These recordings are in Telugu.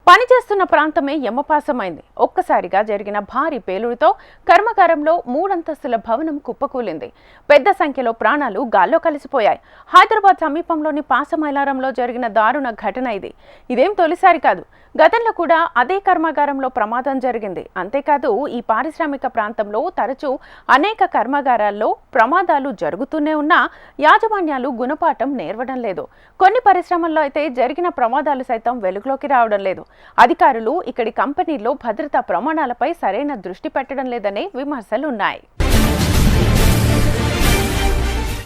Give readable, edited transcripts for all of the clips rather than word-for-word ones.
పనిచేస్తున్న ప్రాంతమే యమపాసమైంది. ఒక్కసారిగా జరిగిన భారీ పేలుడుతో కర్మాగారంలో 3 అంతస్తుల భవనం కుప్పకూలింది. పెద్ద సంఖ్యలో ప్రాణాలు గాల్లో కలిసిపోయాయి. హైదరాబాద్ సమీపంలోని పాసమైలారంలో జరిగిన దారుణ ఘటన ఇది. ఇదేం తొలిసారి కాదు. గతంలో కూడా అదే కర్మాగారంలో ప్రమాదం జరిగింది. అంతేకాదు ఈ పారిశ్రామిక ప్రాంతంలో తరచూ అనేక కర్మాగారాల్లో ప్రమాదాలు జరుగుతూనే ఉన్నా యాజమాన్యాలు గుణపాఠం నేర్వడం లేదు. కొన్ని పరిశ్రమల్లో అయితే జరిగిన ప్రమాదాలు సైతం వెలుగులోకి రావడం లేదు. అధికారులు ఇక్కడి కంపెనీల్లో భద్రతా ప్రమాణాలపై సరైన దృష్టి పెట్టడం లేదనే విమర్శలున్నాయి.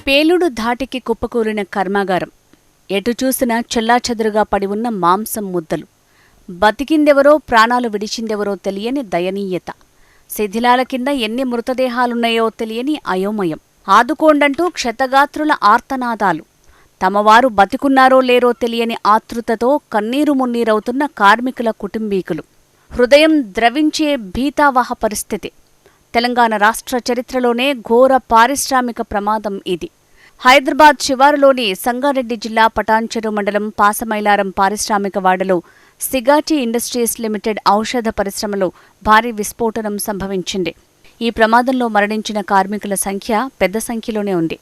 పేలుడు ధాటికి కుప్పకూలిన కర్మాగారం. ఎటు చూసినా చెల్లాచెదురుగా పడి ఉన్న మాంసం ముద్దలు. బతికిందెవరో ప్రాణాలు విడిచిందెవరో తెలియని దయనీయత. శిథిలాల కింద ఎన్ని మృతదేహాలున్నాయో తెలియని అయోమయం. ఆదుకోండంటూ క్షతగాత్రుల ఆర్తనాదాలు. తమవారు బతికున్నారో లేరో తెలియని ఆతృతతో కన్నీరు మున్నీరవుతున్న కార్మికుల కుటుంబీకులు. హృదయం ద్రవించే భీతావహ పరిస్థితి. తెలంగాణ రాష్ట్ర చరిత్రలోనే ఘోర పారిశ్రామిక ప్రమాదం ఇది. హైదరాబాద్ శివారులోని సంగారెడ్డి జిల్లా పటాన్చెరు మండలం పాసమైలారం పారిశ్రామిక వాడలో సిగాచి ఇండస్ట్రీస్ లిమిటెడ్ ఔషధ పరిశ్రమలో భారీ విస్ఫోటనం సంభవించింది. ఈ ప్రమాదంలో మరణించిన కార్మికుల సంఖ్య పెద్ద సంఖ్యలోనే ఉంది.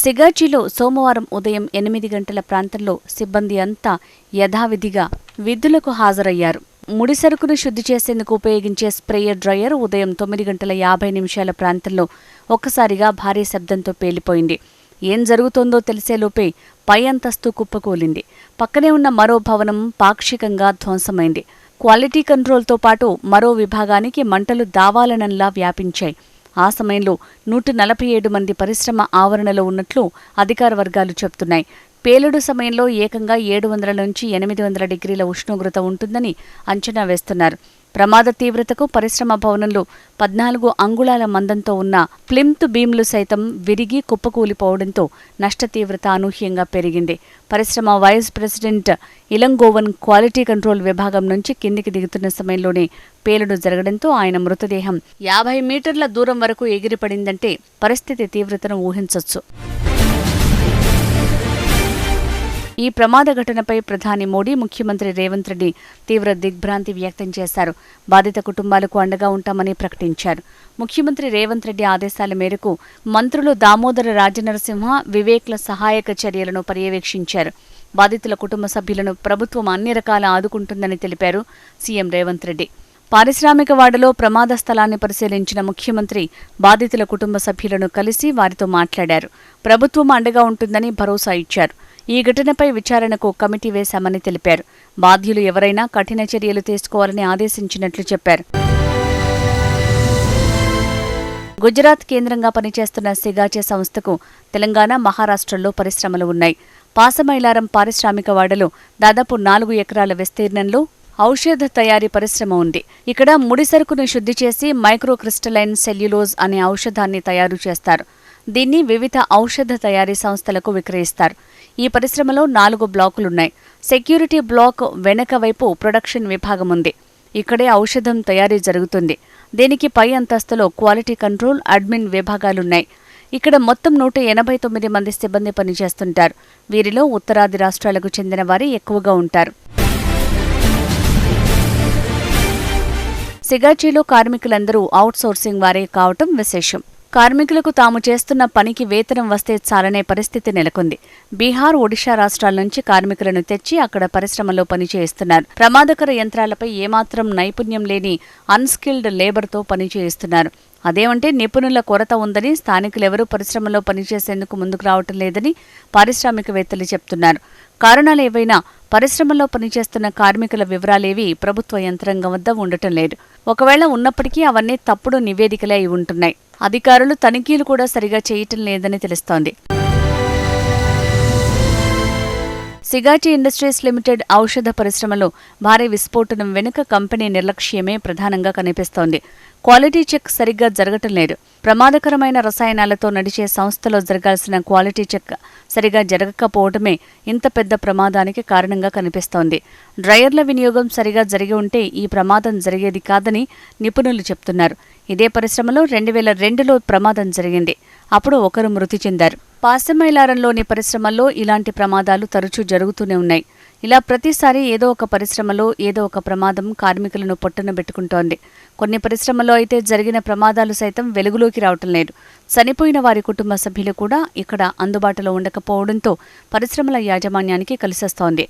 సిగాచిలో సోమవారం ఉదయం 8 గంటల ప్రాంతంలో సిబ్బంది అంతా యథావిధిగా విధులకు హాజరయ్యారు. ముడిసరుకును శుద్ధి చేసేందుకు ఉపయోగించే స్ప్రేయర్ డ్రయర్ ఉదయం 9:50 ప్రాంతంలో ఒక్కసారిగా భారీ శబ్దంతో పేలిపోయింది. ఏం జరుగుతోందో తెలిసేలోపే పై అంతస్తు కుప్పకూలింది. పక్కనే ఉన్న మరో భవనం పాక్షికంగా ధ్వంసమైంది. క్వాలిటీ కంట్రోల్తో పాటు మరో విభాగానికి మంటలు దావాలనంలా వ్యాపించాయి. ఆ సమయంలో 147 మంది పరిశ్రమ ఆవరణలో ఉన్నట్లు అధికార వర్గాలు చెబుతున్నాయి. పేలుడు సమయంలో ఏకంగా 700 నుంచి 800 డిగ్రీల ఉష్ణోగ్రత ఉంటుందని అంచనా వేస్తున్నారు. ప్రమాద తీవ్రతకు పరిశ్రమ భవనంలో 14 అంగుళాల మందంతో ఉన్న ప్లిమ్త్ బీమ్లు సైతం విరిగి కుప్పకూలిపోవడంతో నష్ట తీవ్రత అనూహ్యంగా పెరిగింది. పరిశ్రమ vice president Ilangovan quality control విభాగం నుంచి కిందికి దిగుతున్న సమయంలోనే పేలుడు జరగడంతో ఆయన మృతదేహం 50 మీటర్ల దూరం వరకు ఎగిరిపడిందంటే పరిస్థితి తీవ్రతను ఊహించొచ్చు. ఈ ప్రమాద ఘటనపై ప్రధాని మోడీ, ముఖ్యమంత్రి రేవంత్ రెడ్డి తీవ్ర దిగ్భ్రాంతి వ్యక్తం చేశారు. బాధిత కుటుంబాలకు అండగా ఉంటామని ప్రకటించారు. ముఖ్యమంత్రి రేవంత్ రెడ్డి ఆదేశాల మేరకు మంత్రులు దామోదర రాజనరసింహ, వివేక్ల సహాయక చర్యలను పర్యవేక్షించారు. బాధితుల కుటుంబ సభ్యులను ప్రభుత్వం అన్ని రకాల ఆదుకుంటుందని తెలిపారు సీఎం రేవంత్ రెడ్డి. పారిశ్రామిక వాడలో ప్రమాద స్థలాన్ని పరిశీలించిన ముఖ్యమంత్రి బాధితుల కుటుంబ సభ్యులను కలిసి వారితో మాట్లాడారు. ప్రభుత్వం అండగా ఉంటుందని భరోసా ఇచ్చారు. ఈ ఘటనపై విచారణకు కమిటీ వేశామని తెలిపారు. బాధ్యులు ఎవరైనా కఠిన చర్యలు తీసుకోవాలని ఆదేశించినట్లు చెప్పారు. గుజరాత్ కేంద్రంగా పనిచేస్తున్న సిగాచి సంస్థకు తెలంగాణ, మహారాష్ట్రల్లో పరిశ్రమలు ఉన్నాయి. పాసమైలారం పారిశ్రామిక వాడలో దాదాపు 4 ఎకరాల విస్తీర్ణంలో ఔషధ తయారీ పరిశ్రమ ఉంది. ఇక్కడ ముడిసరుకును శుద్ధి చేసి మైక్రోక్రిస్టలైన్ సెల్యులోజ్ అనే ఔషధాన్ని తయారు చేస్తారు. దీన్ని వివిధ ఔషధ తయారీ సంస్థలకు విక్రయిస్తారు. ఈ పరిశ్రమలో 4 బ్లాకులున్నాయి. సెక్యూరిటీ బ్లాక్ వెనక వైపు ప్రొడక్షన్ విభాగం ఉంది. ఇక్కడే ఔషధం తయారీ జరుగుతుంది. దీనికి పై అంతస్తులో క్వాలిటీ కంట్రోల్, అడ్మిన్ విభాగాలున్నాయి. ఇక్కడ మొత్తం 189 మంది సిబ్బంది పనిచేస్తుంటారు. వీరిలో ఉత్తరాది రాష్ట్రాలకు చెందిన వారి ఎక్కువగా ఉంటారు. సిగాచిలో కార్మికులందరూ అవుట్సోర్సింగ్ వారే కావటం విశేషం. కార్మికులకు తాము చేస్తున్న పనికి వేతనం వస్తే చాలనే పరిస్థితి నెలకొంది. బీహార్, ఒడిషా రాష్ట్రాల నుంచి కార్మికులను తెచ్చి అక్కడ పరిశ్రమలో పనిచేయిస్తున్నారు. ప్రమాదకర యంత్రాలపై ఏమాత్రం నైపుణ్యం లేని అన్స్కిల్డ్ లేబర్తో పనిచేయిస్తున్నారు. అదేమంటే నిపుణుల కొరత ఉందని, స్థానికులెవరూ పరిశ్రమలో పనిచేసేందుకు ముందుకు రావటం లేదని పారిశ్రామికవేత్తలు చెప్తున్నారు. కారణాలేవైనా పరిశ్రమలో పనిచేస్తున్న కార్మికుల వివరాలేవీ ప్రభుత్వ యంత్రాంగం వద్ద ఉండటం లేదు. ఒకవేళ ఉన్నప్పటికీ అవన్నీ తప్పుడు నివేదికలే అయి ఉంటున్నాయి. అధికారులు తనిఖీలు కూడా సరిగా చేయటం లేదని తెలుస్తోంది. సిగాచి ఇండస్ట్రీస్ లిమిటెడ్ ఔషధ పరిశ్రమలో భారీ విస్ఫోటనం వెనుక కంపెనీ నిర్లక్ష్యమే ప్రధానంగా కనిపిస్తోంది. క్వాలిటీ చెక్ సరిగ్గా జరగటం లేదు. ప్రమాదకరమైన రసాయనాలతో నడిచే సంస్థలో జరగాల్సిన క్వాలిటీ చెక్ సరిగా జరగకపోవడమే ఇంత పెద్ద ప్రమాదానికి కారణంగా కనిపిస్తోంది. డ్రయర్ల వినియోగం సరిగా జరిగి ఉంటే ఈ ప్రమాదం జరిగేది కాదని నిపుణులు చెప్తున్నారు. ఇదే పరిశ్రమలో 2002లో ప్రమాదం జరిగింది. అప్పుడు ఒకరు మృతి చెందారు. పాసమైలారంలోని పరిశ్రమల్లో ఇలాంటి ప్రమాదాలు తరచూ జరుగుతూనే ఉన్నాయి. ఇలా ప్రతిసారి ఏదో ఒక పరిశ్రమలో ఏదో ఒక ప్రమాదం కార్మికులను పొట్టనబెట్టుకుంటోంది. కొన్ని పరిశ్రమల్లో అయితే జరిగిన ప్రమాదాలు సైతం వెలుగులోకి రావటం లేదు. చనిపోయిన వారి కుటుంబ సభ్యులు కూడా ఇక్కడ అందుబాటులో ఉండకపోవడంతో పరిశ్రమల యాజమాన్యానికి కలిసొస్తోంది.